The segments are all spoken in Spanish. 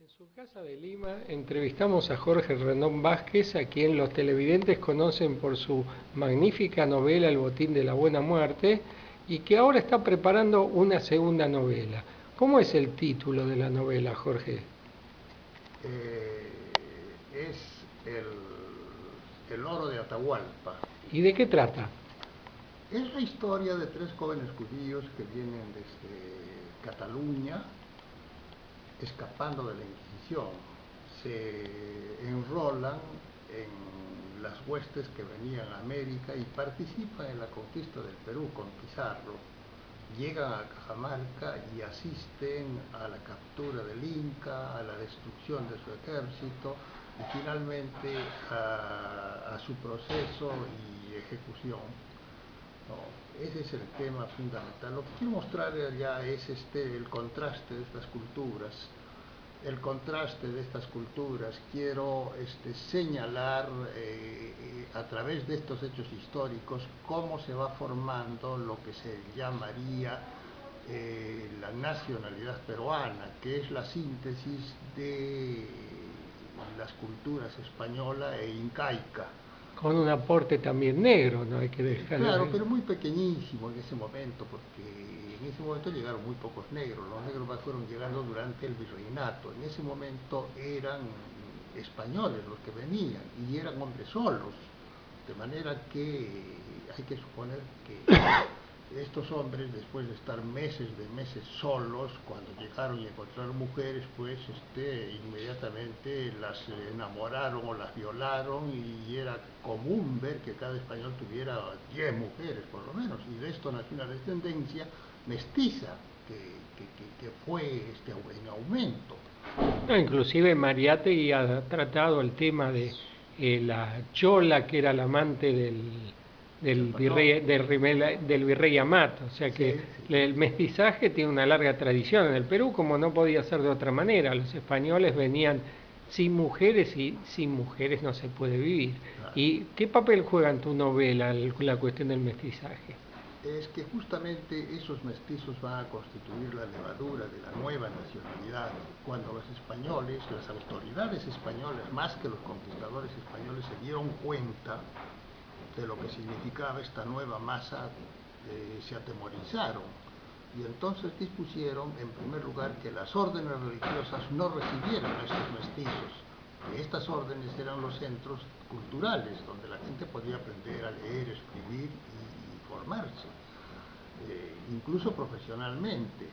En su casa de Lima entrevistamos a Jorge Rendón Vázquez, a quien los televidentes conocen por su magnífica novela El botín de la buena muerte, y que ahora está preparando una segunda novela. ¿Cómo es el título de la novela, Jorge? Es el oro de Atahualpa. ¿Y de qué trata? Es la historia de tres jóvenes judíos que vienen desde Cataluña escapando de la Inquisición. Se enrolan en las huestes que venían a América y participan en la conquista del Perú con Pizarro. Llegan a Cajamarca y asisten a la captura del Inca, a la destrucción de su ejército y finalmente a su proceso y ejecución. No, ese es el tema fundamental. Lo que quiero mostrar ya es el contraste de estas culturas. El contraste de estas culturas, quiero señalar a través de estos hechos históricos cómo se va formando lo que se llamaría la nacionalidad peruana, que es la síntesis de las culturas española e incaica. Con un aporte también negro, no hay que dejar Claro, de... pero muy pequeñísimo en ese momento, porque en ese momento llegaron muy pocos negros. Los negros fueron llegando durante el virreinato. En ese momento eran españoles los que venían y eran hombres solos, de manera que hay que suponer que estos hombres, después de estar meses solos, cuando llegaron y encontraron mujeres, pues inmediatamente las enamoraron o las violaron, y era común ver que cada español tuviera 10 mujeres por lo menos, y de esto nació una descendencia mestiza que fue en aumento. No, inclusive Mariátegui ha tratado el tema de la chola, que era la amante del virrey Amat. O sea que Sí, sí. el mestizaje tiene una larga tradición en el Perú, como no podía ser de otra manera. Los españoles venían sin mujeres y sin mujeres no se puede vivir. Claro. ¿Y qué papel juega en tu novela la cuestión del mestizaje? Es que justamente esos mestizos van a constituir la levadura de la nueva nacionalidad. Cuando los españoles, las autoridades españolas, más que los conquistadores españoles, se dieron cuenta de lo que significaba esta nueva masa, se atemorizaron y entonces dispusieron, en primer lugar, que las órdenes religiosas no recibieran a estos mestizos, que estas órdenes eran los centros culturales donde la gente podía aprender a leer, escribir y formarse, incluso profesionalmente.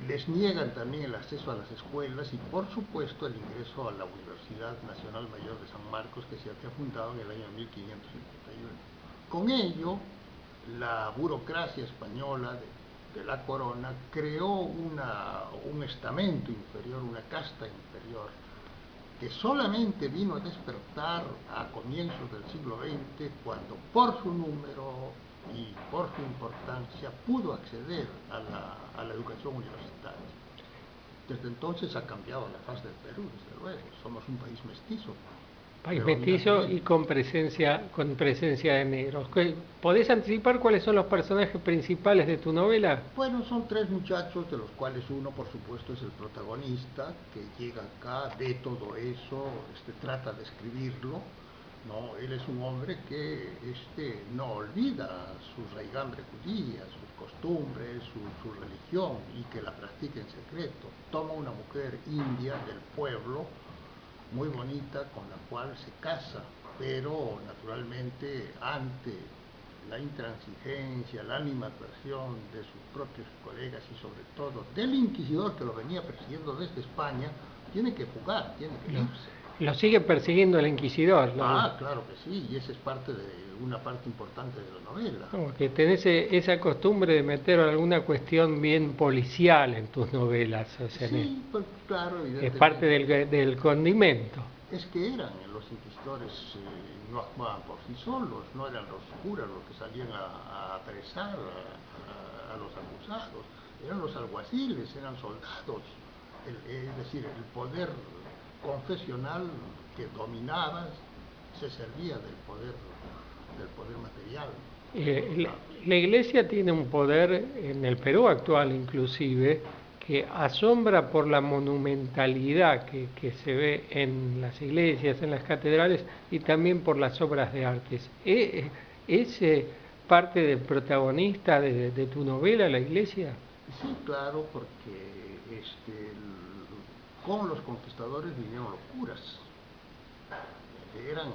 Les niegan también el acceso a las escuelas y, por supuesto, el ingreso a la Universidad Nacional Mayor de San Marcos, que se había fundado en el año 1551. Con ello, la burocracia española de la corona creó un estamento inferior, una casta inferior, que solamente vino a despertar a comienzos del siglo XX, cuando por su número y por su importancia pudo acceder a la educación universitaria. Desde entonces ha cambiado la faz del Perú, desde luego. Somos un país mestizo. País mestizo y con presencia de negros. ¿Podés anticipar cuáles son los personajes principales de tu novela? Bueno, son tres muchachos, de los cuales uno, por supuesto, es el protagonista, que llega acá, ve todo eso, trata de escribirlo. No, él es un hombre que no olvida su raigambre judía, sus costumbres, su religión, y que la practica en secreto. Toma una mujer india del pueblo, muy bonita, con la cual se casa, pero naturalmente ante la intransigencia, la animadversión de sus propios colegas y sobre todo del inquisidor que lo venía persiguiendo desde España, tiene que fugar, tiene que irse. Lo sigue persiguiendo el inquisidor. Claro que sí, y esa es una parte importante de la novela. Como que tenés esa costumbre de meter alguna cuestión bien policial en tus novelas. O sea, sí, pues, claro, evidentemente. Es parte del condimento. Es que eran los inquisidores, no actuaban por sí solos, no eran los curas los que salían a apresar a los acusados, eran los alguaciles, eran soldados, es decir, el poder confesional que dominaba se servía del poder material. La Iglesia tiene un poder en el Perú actual, inclusive, que asombra por la monumentalidad que se ve en las iglesias, en las catedrales y también por las obras de artes. ¿Es parte del protagonista de tu novela, la iglesia? Sí, claro, porque con los conquistadores vinieron los curas, eran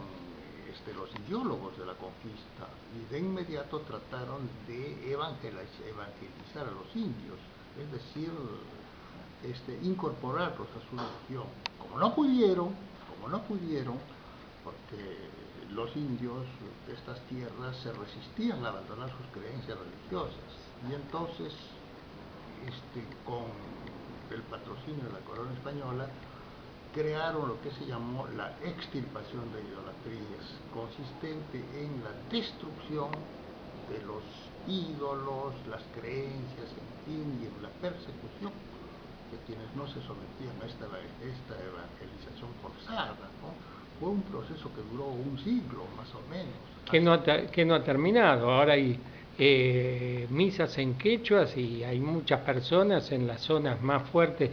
los ideólogos de la conquista y de inmediato trataron de evangelizar a los indios, es decir, incorporarlos a su religión. Como no pudieron, porque los indios de estas tierras se resistían a abandonar sus creencias religiosas, y entonces con el patrocinio de la corona española crearon lo que se llamó la extirpación de idolatrías, consistente en la destrucción de los ídolos, las creencias, en fin, y en la persecución de quienes no se sometían a esta evangelización forzada, ¿no? Fue un proceso que duró un siglo, más o menos. Que no ha terminado. Ahora hay misas en quechuas y hay muchas personas en las zonas más fuertes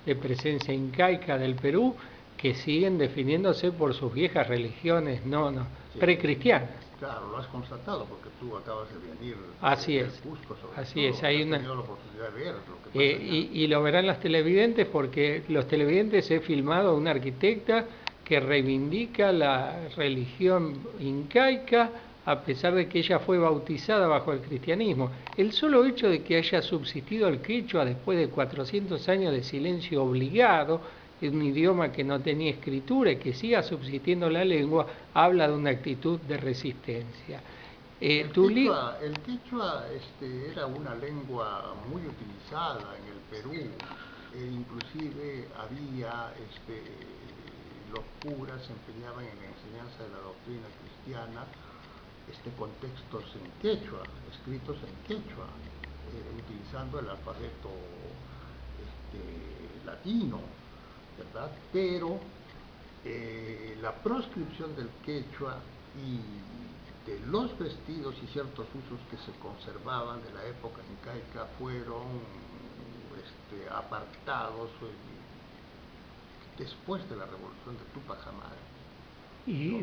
de presencia incaica del Perú que siguen definiéndose por sus viejas religiones Sí, precristianas. Claro, lo has constatado porque tú acabas de venir Así del es. Cusco, sobre Así todo. es. Hay Has una tenido la oportunidad de ver lo que pasa allá. y lo verán las televidentes, porque los televidentes he filmado a una arquitecta que reivindica la religión incaica a pesar de que ella fue bautizada bajo el cristianismo. El solo hecho de que haya subsistido el quechua después de 400 años de silencio obligado, en un idioma que no tenía escritura y que siga subsistiendo la lengua, habla de una actitud de resistencia. El quechua era una lengua muy utilizada en el Perú, inclusive había los curas se empeñaban en la enseñanza de la doctrina cristiana, con textos en quechua, escritos en quechua, utilizando el alfabeto latino, ¿verdad? Pero la proscripción del quechua y de los vestidos y ciertos usos que se conservaban de la época incaica fueron apartados después de la revolución de Tupac Amaru. Y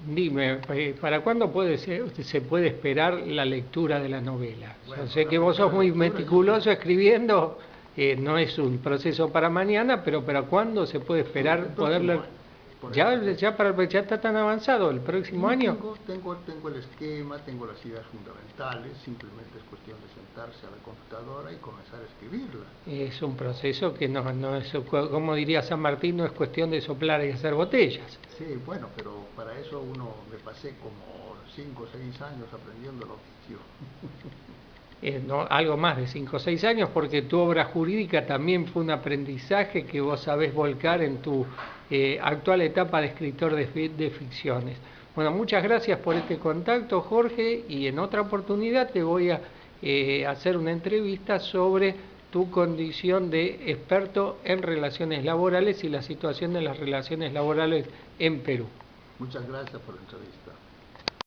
dime, ¿para cuándo se puede esperar la lectura de la novela? Bueno, Yo sé que vos sos muy meticuloso escribiendo, no es un proceso para mañana, pero ¿para cuándo se puede esperar poder leer? Ya está tan avanzado, el próximo año. Tengo el esquema, tengo las ideas fundamentales, simplemente es cuestión de sentarse a la computadora y comenzar a escribirla. Es un proceso que no es, como diría San Martín, no es cuestión de soplar y hacer botellas. Sí, bueno, pero para eso me pasé como 5 o 6 años aprendiendo el oficio. Algo más de 5 o 6 años, porque tu obra jurídica también fue un aprendizaje que vos sabés volcar en tu actual etapa de escritor de ficciones. Bueno, muchas gracias por este contacto, Jorge, y en otra oportunidad te voy a hacer una entrevista sobre tu condición de experto en relaciones laborales y la situación de las relaciones laborales en Perú. Muchas gracias por la entrevista.